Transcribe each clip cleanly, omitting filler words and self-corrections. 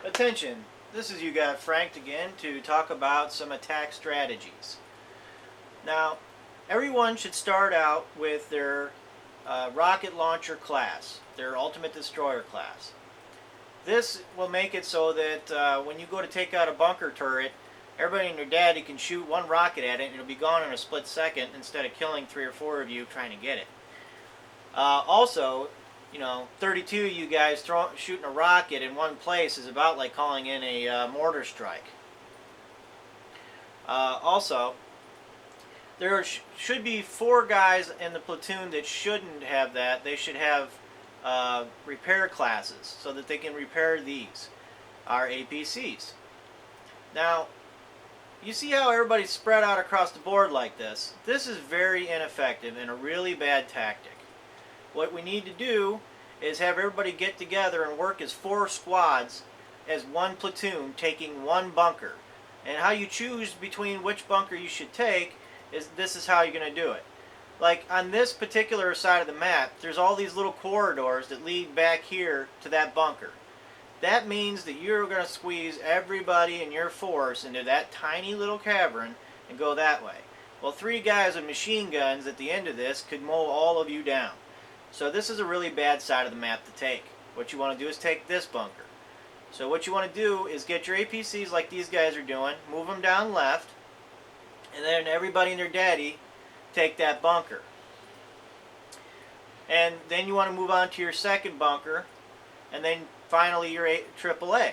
Attention, this is UgotFRANKed again to talk about some attack strategies. Now, everyone should start out with their rocket launcher class, their ultimate destroyer class. This will make it so that when you go to take out a bunker turret, everybody and their daddy can shoot one rocket at it and it'll be gone in a split second instead of killing 3 or 4 of you trying to get it. Also, 32 of you guys shooting a rocket in one place is about like calling in a mortar strike. Also, there should be 4 guys in the platoon that shouldn't have that. They should have repair classes so that they can repair these, our APCs. Now, you see how everybody's spread out across the board like this? This is very ineffective and a really bad tactic. What we need to do is have everybody get together and work as 4 squads as one platoon taking one bunker. And how you choose between which bunker you should take is this is how you're going to do it. Like on this particular side of the map, there's all these little corridors that lead back here to that bunker. That means that you're going to squeeze everybody in your force into that tiny little cavern and go that way. Well, 3 guys with machine guns at the end of this could mow all of you down. So this is a really bad side of the map to take. What you want to do is take this bunker. So what you want to do is get your APCs like these guys are doing, move them down left, and then everybody and their daddy take that bunker. And then you want to move on to your second bunker, and then finally your AAA.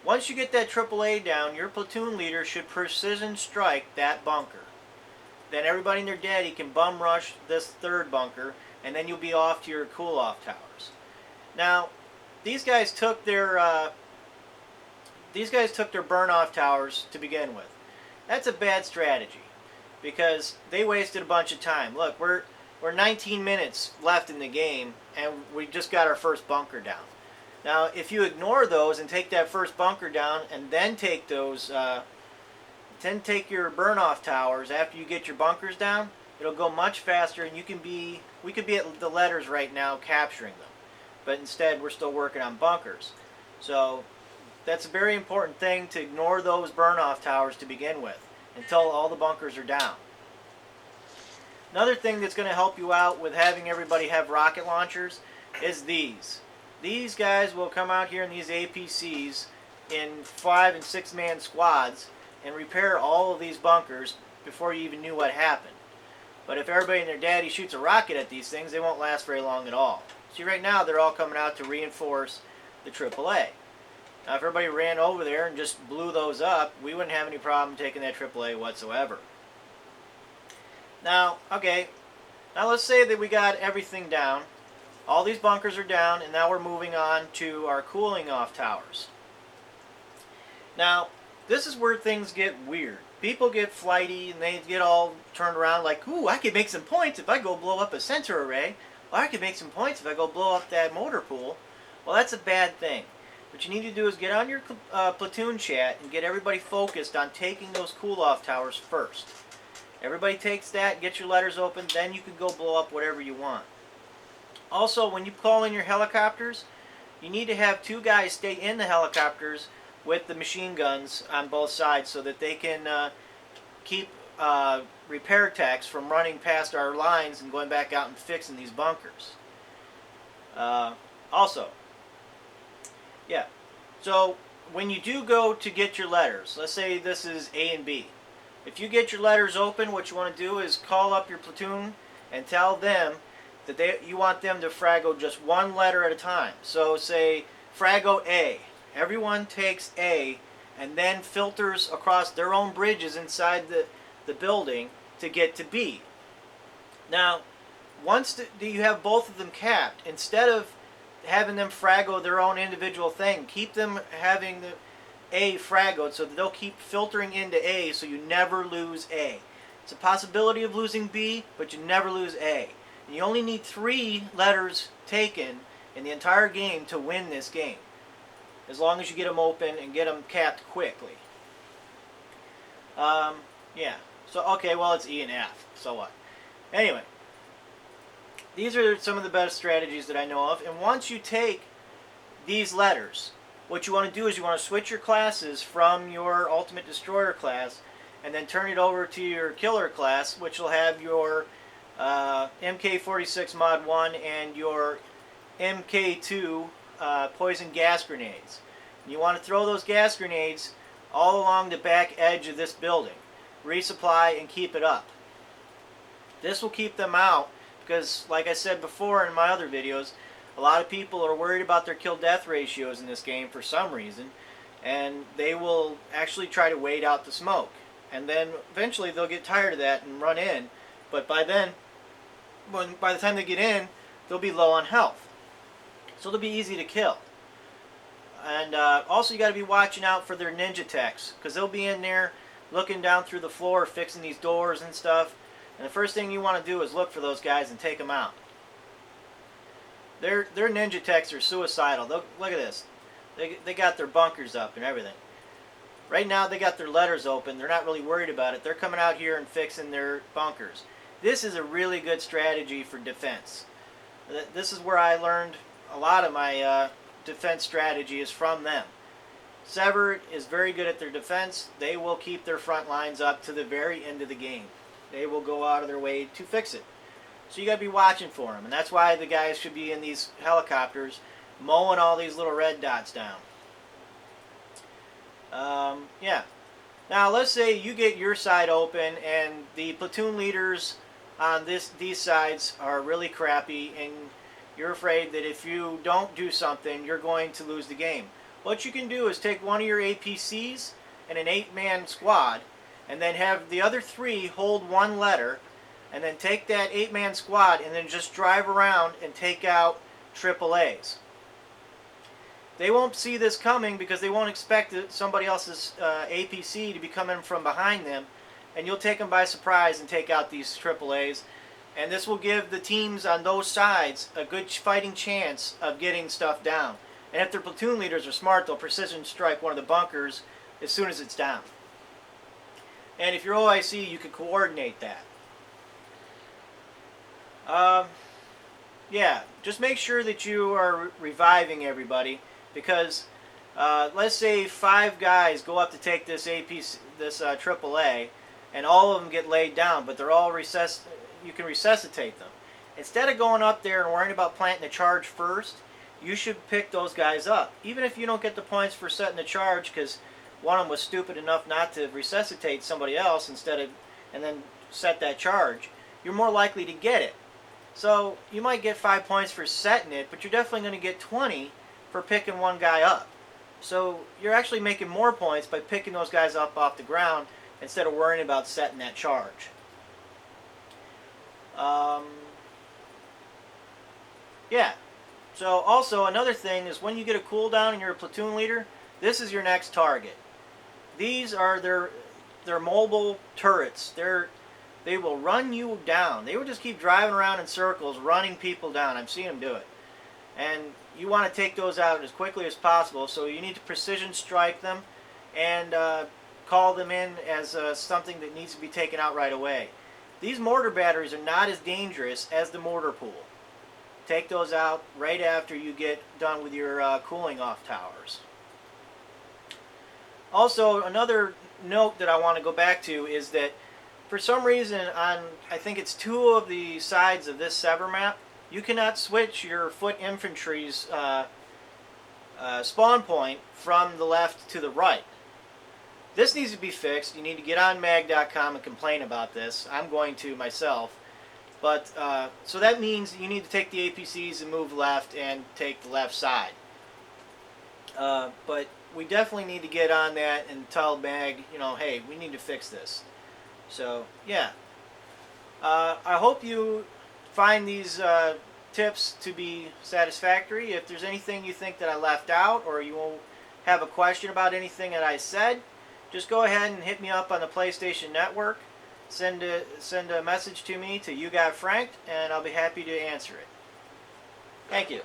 Once you get that AAA down, your platoon leader should precision strike that bunker. Then everybody and their daddy can bum rush this third bunker, and then you'll be off to your cool-off towers. Now, these guys took their burn-off towers to begin with. That's a bad strategy because they wasted a bunch of time. Look, we're 19 minutes left in the game, and we just got our first bunker down. Now, if you ignore those and take that first bunker down, and then take those, take your burn-off towers after you get your bunkers down, it'll go much faster, and we could be at the letters right now capturing them. But instead, we're still working on bunkers. So that's a very important thing to ignore those burn-off towers to begin with until all the bunkers are down. Another thing that's going to help you out with having everybody have rocket launchers is these. These guys will come out here in these APCs in 5- and 6-man squads and repair all of these bunkers before you even knew what happened. But if everybody and their daddy shoots a rocket at these things, they won't last very long at all. See, right now they're all coming out to reinforce the AAA. Now, if everybody ran over there and just blew those up, we wouldn't have any problem taking that AAA whatsoever. Now, okay, now let's say that we got everything down. All these bunkers are down, and now we're moving on to our cooling off towers. Now, this is where things get weird. People get flighty, and they get all turned around like, ooh, I could make some points if I go blow up a sensor array. Or I could make some points if I go blow up that motor pool. Well, that's a bad thing. What you need to do is get on your platoon chat and get everybody focused on taking those cool-off towers first. Everybody takes that, get your letters open, then you can go blow up whatever you want. Also, when you call in your helicopters, you need to have 2 guys stay in the helicopters with the machine guns on both sides so that they can keep repair techs from running past our lines and going back out and fixing these bunkers. So when you do go to get your letters, let's say this is A and B. If you get your letters open, what you want to do is call up your platoon and tell them that you want them to fraggo just 1 letter at a time. So say fraggo A. Everyone takes A and then filters across their own bridges inside the building to get to B. Now, once you have both of them capped, instead of having them fraggo their own individual thing, keep them having the A fraggoed so that they'll keep filtering into A so you never lose A. It's a possibility of losing B, but you never lose A. And you only need 3 letters taken in the entire game to win this game, as long as you get them open and get them capped quickly. So, okay, well, it's E and F. So what? Anyway, these are some of the best strategies that I know of. And once you take these letters, what you want to do is you want to switch your classes from your Ultimate Destroyer class and then turn it over to your Killer class, which will have your MK46 Mod 1 and your MK2 poison gas grenades. And you want to throw those gas grenades all along the back edge of this building. Resupply and keep it up. This will keep them out because, like I said before in my other videos, a lot of people are worried about their kill-death ratios in this game for some reason, and they will actually try to wait out the smoke. And then eventually they'll get tired of that and run in, but by then, by the time they get in, they'll be low on health. So they'll be easy to kill. And also you got to be watching out for their ninja techs, because they'll be in there looking down through the floor, fixing these doors and stuff. And the first thing you want to do is look for those guys and take them out. Their ninja techs are suicidal. Look at this. They got their bunkers up and everything. Right now they got their letters open. They're not really worried about it. They're coming out here and fixing their bunkers. This is a really good strategy for defense. This is where I learned a lot of my defense strategy is from them. Sver is very good at their defense. They will keep their front lines up to the very end of the game. They will go out of their way to fix it. So you got to be watching for them. And that's why the guys should be in these helicopters mowing all these little red dots down. Yeah. Now let's say you get your side open and the platoon leaders on these sides are really crappy and you're afraid that if you don't do something you're going to lose the game. What you can do is take one of your APCs and an 8-man squad and then have the other 3 hold one letter and then take that 8-man squad and then just drive around and take out AAAs. They won't see this coming because they won't expect somebody else's APC to be coming from behind them, and you'll take them by surprise and take out these AAAs. And this will give the teams on those sides a good fighting chance of getting stuff down. And if their platoon leaders are smart, they'll precision strike one of the bunkers as soon as it's down. And if you're OIC, you can coordinate that. Yeah, just make sure that you are reviving everybody, because let's say 5 guys go up to take this AAA, and all of them get laid down, but they're all you can resuscitate them. Instead of going up there and worrying about planting the charge first, you should pick those guys up. Even if you don't get the points for setting the charge, because one of them was stupid enough not to resuscitate somebody else and then set that charge, you're more likely to get it. So you might get 5 points for setting it, but you're definitely going to get 20 for picking one guy up. So you're actually making more points by picking those guys up off the ground instead of worrying about setting that charge. Yeah. So also another thing is when you get a cooldown and you're a platoon leader, this is your next target. These are their mobile turrets. They will run you down. They will just keep driving around in circles, running people down. I've seen them do it. And you want to take those out as quickly as possible, so you need to precision strike them and call them in as something that needs to be taken out right away. These mortar batteries are not as dangerous as the mortar pool. Take those out right after you get done with your cooling off towers. Also, another note that I want to go back to is that for some reason on, I think it's 2 of the sides of this Sver map, you cannot switch your foot infantry's spawn point from the left to the right. This needs to be fixed. You need to get on mag.com and complain about this. I'm going to myself. But so that means you need to take the APCs and move left and take the left side. But we definitely need to get on that and tell mag, hey, we need to fix this. So yeah, I hope you find these tips to be satisfactory. If there's anything you think that I left out, or you have a question about anything that I said, just go ahead and hit me up on the PlayStation Network. Send a message to me to UgotFRANKed, and I'll be happy to answer it. Thank you.